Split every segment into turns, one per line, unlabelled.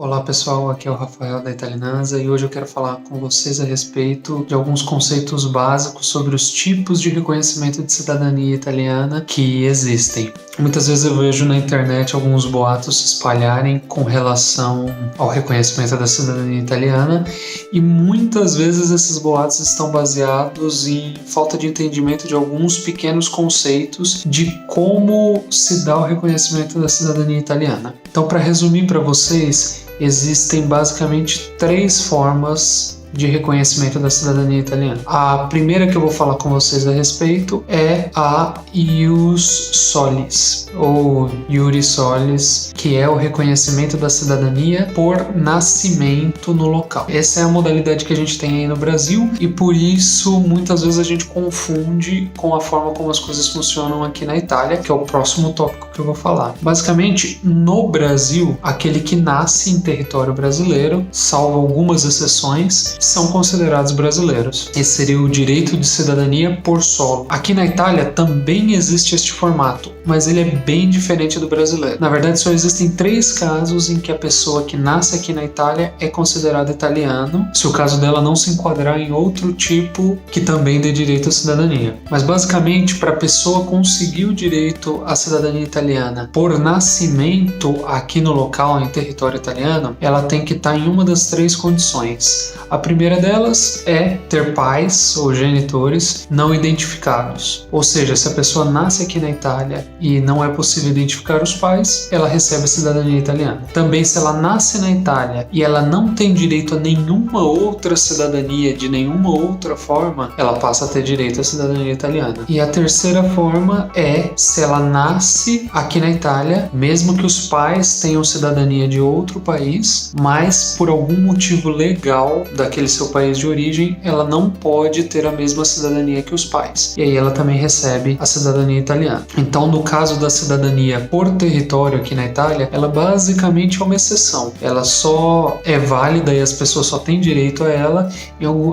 Olá pessoal, aqui é o Rafael da Italianza e hoje eu quero falar com vocês a respeito de alguns conceitos básicos sobre os tipos de reconhecimento de cidadania italiana que existem. Muitas vezes eu vejo na internet alguns boatos se espalharem com relação ao reconhecimento da cidadania italiana e muitas vezes esses boatos estão baseados em falta de entendimento de alguns pequenos conceitos de como se dá o reconhecimento da cidadania italiana. Então, para resumir para vocês, existem basicamente 3 formas de reconhecimento da cidadania italiana. A primeira que eu vou falar com vocês a respeito é a ius solis, ou iuris solis, que é o reconhecimento da cidadania por nascimento no local. Essa é a modalidade que a gente tem aí no Brasil e por isso muitas vezes a gente confunde com a forma como as coisas funcionam aqui na Itália, que é o próximo tópico que eu vou falar. Basicamente, no Brasil, aquele que nasce em território brasileiro, salvo algumas exceções, são considerados brasileiros. Esse seria o direito de cidadania por solo. Aqui na Itália também existe este formato, mas ele é bem diferente do brasileiro. Na verdade, só existem 3 casos em que a pessoa que nasce aqui na Itália é considerada italiano, se o caso dela não se enquadrar em outro tipo que também dê direito à cidadania. Mas basicamente, para a pessoa conseguir o direito à cidadania italiana por nascimento aqui no local, em território italiano, ela tem que estar em uma das 3 condições. A primeira delas é ter pais ou genitores não identificados. Ou seja, se a pessoa nasce aqui na Itália e não é possível identificar os pais, ela recebe a cidadania italiana. Também, se ela nasce na Itália e ela não tem direito a nenhuma outra cidadania de nenhuma outra forma, ela passa a ter direito à cidadania italiana. E a terceira forma é se ela nasce aqui na Itália, mesmo que os pais tenham cidadania de outro país, mas por algum motivo legal daquele seu país de origem, ela não pode ter a mesma cidadania que os pais. E aí ela também recebe a cidadania italiana. Então, no caso da cidadania por território aqui na Itália, ela basicamente é uma exceção. Ela só é válida e as pessoas só têm direito a ela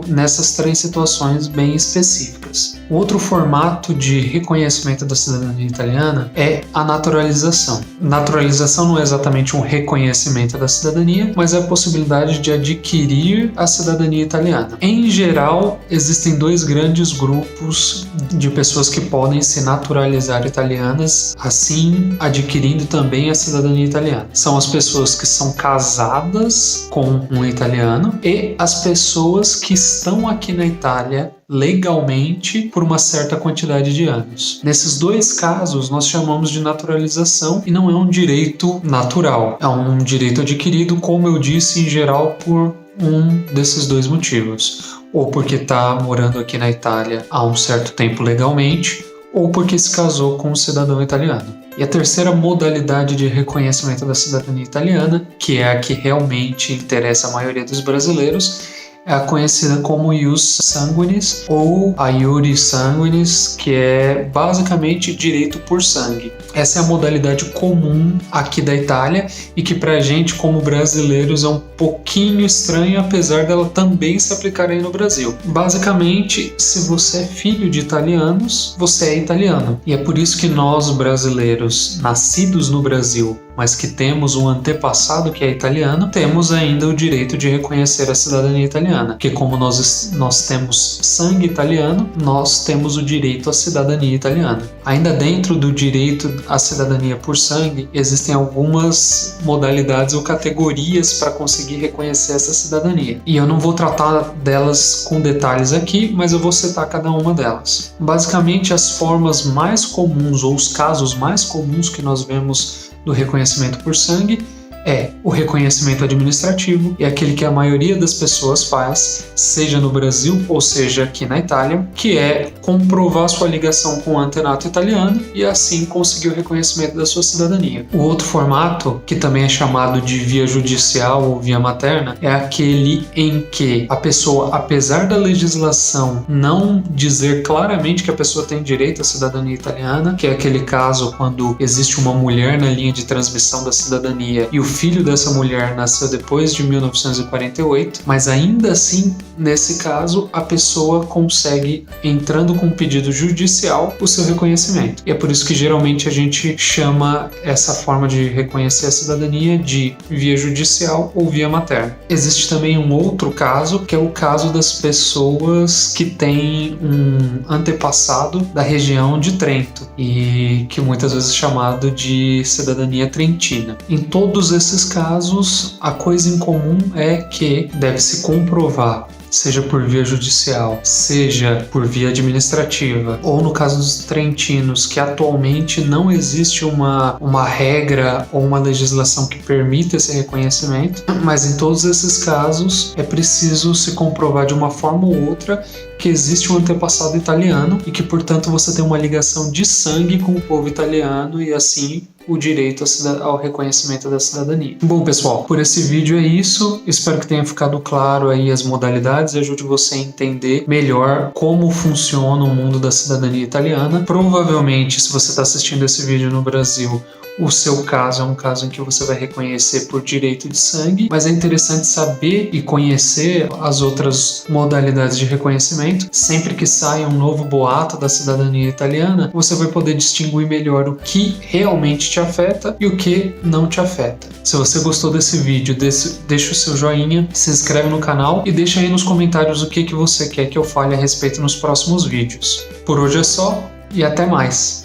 nessas 3 situações bem específicas. O outro formato de reconhecimento da cidadania italiana é a naturalização. Naturalização não é exatamente um reconhecimento da cidadania, mas é a possibilidade de adquirir a cidadania italiana. Em geral, existem 2 grandes grupos de pessoas que podem se naturalizar italianas, assim adquirindo também a cidadania italiana. São as pessoas que são casadas com um italiano e as pessoas que estão aqui na Itália legalmente por uma certa quantidade de anos. Nesses 2 casos, nós chamamos de naturalização e não é um direito natural, é um direito adquirido, como eu disse, em geral por um desses 2 motivos. Ou porque está morando aqui na Itália há um certo tempo legalmente, ou porque se casou com um cidadão italiano. E a terceira modalidade de reconhecimento da cidadania italiana, que é a que realmente interessa a maioria dos brasileiros, é a conhecida como ius sanguinis ou a iuris sanguinis, que é basicamente direito por sangue. Essa é a modalidade comum aqui da Itália e que pra gente como brasileiros é um pouquinho estranho, apesar dela também se aplicar aí no Brasil. Basicamente, se você é filho de italianos, você é italiano. E é por isso que nós brasileiros, nascidos no Brasil, mas que temos um antepassado que é italiano, temos ainda o direito de reconhecer a cidadania italiana. Porque como nós temos sangue italiano, nós temos o direito à cidadania italiana. Ainda dentro do direito à cidadania por sangue, existem algumas modalidades ou categorias para conseguir reconhecer essa cidadania. E eu não vou tratar delas com detalhes aqui, mas eu vou citar cada uma delas. Basicamente, as formas mais comuns ou os casos mais comuns que nós vemos do reconhecimento por sangue é o reconhecimento administrativo, é aquele que a maioria das pessoas faz, seja no Brasil ou seja aqui na Itália, que é comprovar sua ligação com o antenato italiano e assim conseguir o reconhecimento da sua cidadania. O outro formato, que também é chamado de via judicial ou via materna, é aquele em que a pessoa, apesar da legislação não dizer claramente que a pessoa tem direito à cidadania italiana, que é aquele caso quando existe uma mulher na linha de transmissão da cidadania e o filho dessa mulher nasceu depois de 1948, mas ainda assim, nesse caso, a pessoa consegue, entrando com um pedido judicial, o seu reconhecimento. E é por isso que geralmente a gente chama essa forma de reconhecer a cidadania de via judicial ou via materna. Existe também um outro caso, que é o caso das pessoas que têm um antepassado da região de Trento, e que muitas vezes é chamado de cidadania trentina. Em todos esses casos, a coisa em comum é que deve-se comprovar, seja por via judicial, seja por via administrativa, ou no caso dos trentinos, que atualmente não existe uma regra ou uma legislação que permita esse reconhecimento, mas em todos esses casos é preciso se comprovar de uma forma ou outra que existe um antepassado italiano e que, portanto, você tem uma ligação de sangue com o povo italiano e assim o direito ao reconhecimento da cidadania. Bom, pessoal, por esse vídeo é isso. Espero que tenha ficado claro aí as modalidades e ajude você a entender melhor como funciona o mundo da cidadania italiana. Provavelmente, se você está assistindo esse vídeo no Brasil, o seu caso é um caso em que você vai reconhecer por direito de sangue, mas é interessante saber e conhecer as outras modalidades de reconhecimento. Sempre que sai um novo boato da cidadania italiana, você vai poder distinguir melhor o que realmente te afeta e o que não te afeta. Se você gostou desse vídeo, deixa o seu joinha, se inscreve no canal e deixa aí nos comentários o que você quer que eu fale a respeito nos próximos vídeos. Por hoje é só e até mais!